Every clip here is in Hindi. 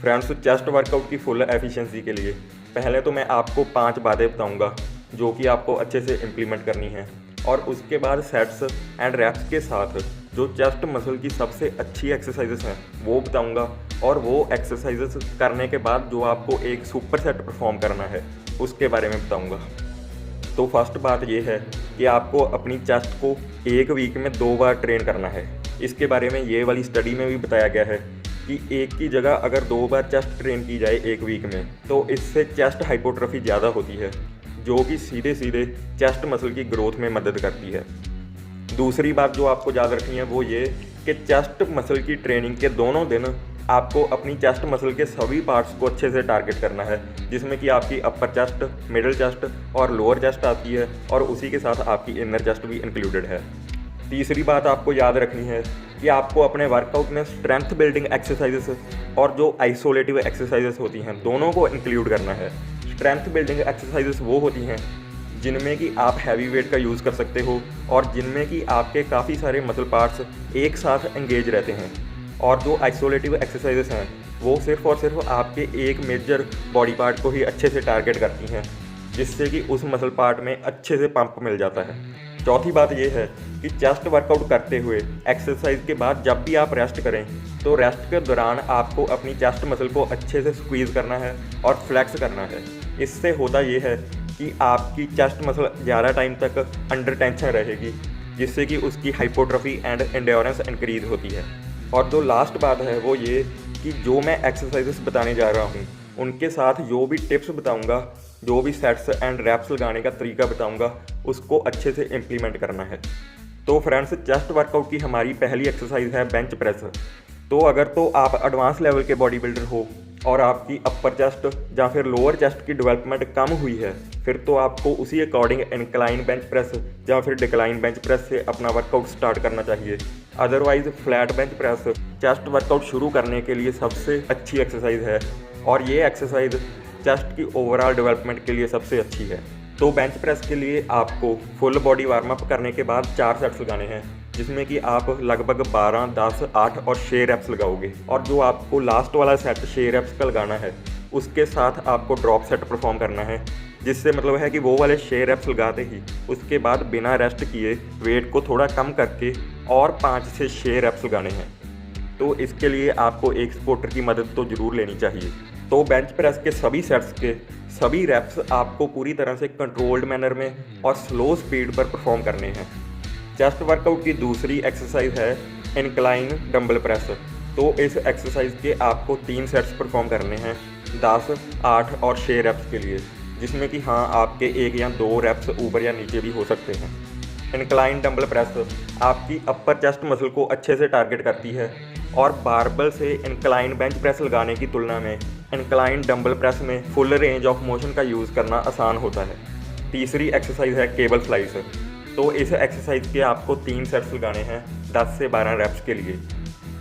फ्रेंड्स, चेस्ट वर्कआउट की फुल एफिशिएंसी के लिए पहले तो मैं आपको 5 बातें बताऊंगा जो कि आपको अच्छे से इम्प्लीमेंट करनी है, और उसके बाद सेट्स एंड रैप्स के साथ जो चेस्ट मसल की सबसे अच्छी एक्सरसाइजेस हैं वो बताऊंगा, और वो एक्सरसाइजेस करने के बाद जो आपको एक सुपर सेट परफॉर्म करना है उसके बारे में बताऊंगा। तो फर्स्ट बात ये है कि आपको अपनी चेस्ट को एक वीक में 2 बार ट्रेन करना है। इसके बारे में ये वाली स्टडी में भी बताया गया है कि एक की जगह अगर 2 बार चेस्ट ट्रेन की जाए एक वीक में तो इससे चेस्ट हाइपोट्रोफी ज़्यादा होती है, जो कि सीधे सीधे चेस्ट मसल की ग्रोथ में मदद करती है। दूसरी बात जो आपको याद रखनी है वो ये कि चेस्ट मसल की ट्रेनिंग के दोनों दिन आपको अपनी चेस्ट मसल के सभी पार्ट्स को अच्छे से टारगेट करना है, जिसमें कि आपकी अपर चेस्ट, मिडिल चेस्ट और लोअर चेस्ट आती है, और उसी के साथ आपकी इनर चेस्ट भी इंक्लूडेड है। तीसरी बात आपको याद रखनी है कि आपको अपने वर्कआउट में स्ट्रेंथ बिल्डिंग एक्सरसाइजेस और जो आइसोलेटिव एक्सरसाइजेस होती हैं दोनों को इंक्लूड करना है। स्ट्रेंथ बिल्डिंग एक्सरसाइजेस वो होती हैं जिनमें कि आप हैवी वेट का यूज़ कर सकते हो और जिनमें कि आपके काफ़ी सारे मसल पार्ट्स एक साथ एंगेज रहते हैं, और जो आइसोलेटिव एक्सरसाइजेस हैं वो सिर्फ और सिर्फ आपके एक मेजर बॉडी पार्ट को ही अच्छे से टारगेट करती हैं, जिससे कि उस मसल पार्ट में अच्छे से पंप मिल जाता है। चौथी बात ये है कि चेस्ट वर्कआउट करते हुए एक्सरसाइज के बाद जब भी आप रेस्ट करें तो रेस्ट के दौरान आपको अपनी चेस्ट मसल को अच्छे से स्क्वीज़ करना है और फ्लेक्स करना है। इससे होता ये है कि आपकी चेस्ट मसल ज़्यादा टाइम तक अंडर टेंशन रहेगी, जिससे कि उसकी हाइपोट्रोफी एंड एंड्योरेंस इंक्रीज होती है। और जो लास्ट बात है वो ये कि जो मैं एक्सरसाइजेस बताने जा रहा हूँ उनके साथ जो भी टिप्स बताऊँगा, जो भी सेट्स एंड रैप्स लगाने का तरीका बताऊँगा, उसको अच्छे से इम्प्लीमेंट करना है। तो फ्रेंड्स, चेस्ट वर्कआउट की हमारी पहली एक्सरसाइज है बेंच प्रेस। तो अगर तो आप एडवांस लेवल के बॉडी बिल्डर हो और आपकी अपर चेस्ट या फिर लोअर चेस्ट की डेवलपमेंट कम हुई है, फिर तो आपको उसी अकॉर्डिंग इंक्लाइन बेंच प्रेस या फिर डिक्लाइन बेंच प्रेस से अपना वर्कआउट स्टार्ट करना चाहिए। Otherwise flat bench press chest workout शुरू करने के लिए सबसे अच्छी एक्सरसाइज है, और ये एक्सरसाइज चेस्ट की ओवरऑल डेवलपमेंट के लिए सबसे अच्छी है। तो बेंच प्रेस के लिए आपको फुल बॉडी वार्म अप करने के बाद 4 सेट्स लगाने हैं, जिसमें कि आप लगभग 12, 10, 8 और 6 रैप्स लगाओगे, और जो आपको लास्ट वाला सेट 6 रैप्स का लगाना है उसके साथ आपको ड्रॉप सेट परफॉर्म करना है, जिससे मतलब है कि वो वाले 6 रैप्स लगाते ही उसके बाद बिना रेस्ट किए वेट को थोड़ा कम करके और 5 से 6 रैप्स लगाने हैं। तो इसके लिए आपको एक सपोर्टर की मदद तो ज़रूर लेनी चाहिए। तो बेंच प्रेस के सभी सेट्स के सभी रैप्स आपको पूरी तरह से कंट्रोल्ड मैनर में और स्लो स्पीड पर परफॉर्म करने हैं। चेस्ट वर्कआउट की दूसरी एक्सरसाइज है इंक्लाइन डंबल प्रेस। तो इस एक्सरसाइज के आपको 3 सेट्स परफॉर्म करने हैं 10, 8 और 6 रैप्स के लिए, जिसमें कि हाँ आपके 1 या 2 रैप्स ऊपर या नीचे भी हो सकते हैं। इंक्लाइन डंबल प्रेस आपकी अपर चेस्ट मसल को अच्छे से टारगेट करती है, और बारबल से इंक्लाइन बेंच प्रेस लगाने की तुलना में इंक्लाइन डंबल प्रेस में फुल रेंज ऑफ मोशन का यूज़ करना आसान होता है। तीसरी एक्सरसाइज है केबल फ्लाइज। तो इस एक्सरसाइज के आपको 3 सेट्स लगाने हैं 10 से 12 रैप्स के लिए,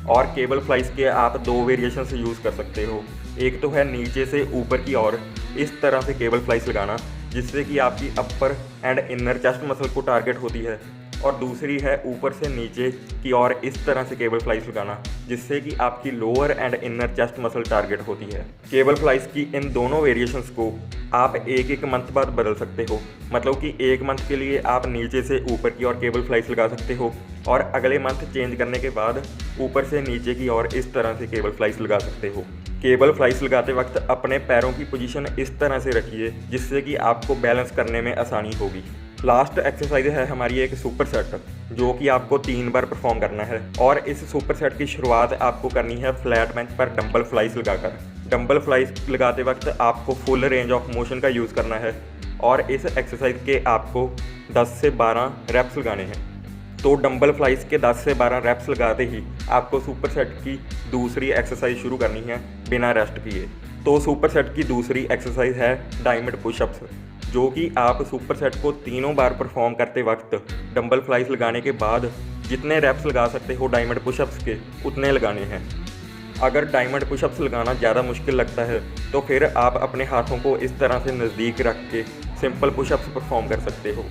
और केबल फ्लाइज के आप 2 वेरिएशन से यूज़ कर सकते हो। एक तो है नीचे से ऊपर की ओर इस तरह से केबल फ्लाइज लगाना, जिससे कि आपकी अपर एंड इनर चेस्ट मसल को टारगेट होती है, और दूसरी है ऊपर से नीचे की ओर इस तरह से केबल फ्लाइज लगाना, जिससे कि आपकी lower and inner chest muscle target होती है। केबल फ्लाइज की इन दोनों वेरिएशंस को आप एक मंथ बाद बदल सकते हो, मतलब कि एक मंथ के लिए आप नीचे से ऊपर की ओर केबल फ्लाइज लगा सकते हो, और अगले मंथ चेंज करने के बाद ऊपर से नीचे की ओर इस तरह से केबल फ्लाइज लगा सकते हो। केबल फ्लाइज लगाते वक्त अपने पैरों की पोजीशन इस तरह से रखिए जिससे कि आपको बैलेंस करने में आसानी होगी। लास्ट एक्सरसाइज है हमारी एक सुपर सेट, जो कि आपको 3 बार परफॉर्म करना है, और इस सुपर सेट की शुरुआत आपको करनी है फ्लैट बेंच पर डंबल फ्लाइज लगाकर। डंबल फ्लाइज लगाते वक्त आपको फुल रेंज ऑफ मोशन का यूज़ करना है, और इस एक्सरसाइज के आपको 10 से 12 रैप्स लगाने हैं। तो डंबल फ्लाइज के 10 से 12 रैप्स लगाते ही आपको सुपर सेट की दूसरी एक्सरसाइज शुरू करनी है बिना रेस्ट किए। तो सुपर सेट की दूसरी एक्सरसाइज है डायमंड पुशअप्स, जो कि आप सुपर सेट को 3 बार परफॉर्म करते वक्त डंबल फ्लाइज लगाने के बाद जितने रैप्स लगा सकते हो डायमंड पुशअप्स के उतने लगाने हैं। अगर डायमंड पुशअप्स लगाना ज़्यादा मुश्किल लगता है तो फिर आप अपने हाथों को इस तरह से नज़दीक रख के सिंपल पुशअप्स परफॉर्म कर सकते हो।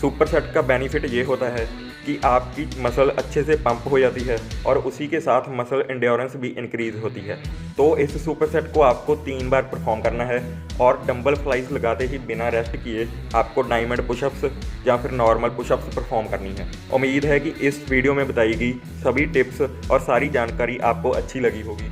सुपर सेट का बेनिफिट ये होता है कि आपकी मसल अच्छे से पंप हो जाती है और उसी के साथ मसल एंड्योरेंस भी इंक्रीज़ होती है। तो इस सुपर सेट को आपको 3 बार परफॉर्म करना है और डंबल फ्लाइज लगाते ही बिना रेस्ट किए आपको डायमंड पुशअप्स या फिर नॉर्मल पुशअप्स परफॉर्म करनी है। उम्मीद है कि इस वीडियो में बताई गई सभी टिप्स और सारी जानकारी आपको अच्छी लगी होगी।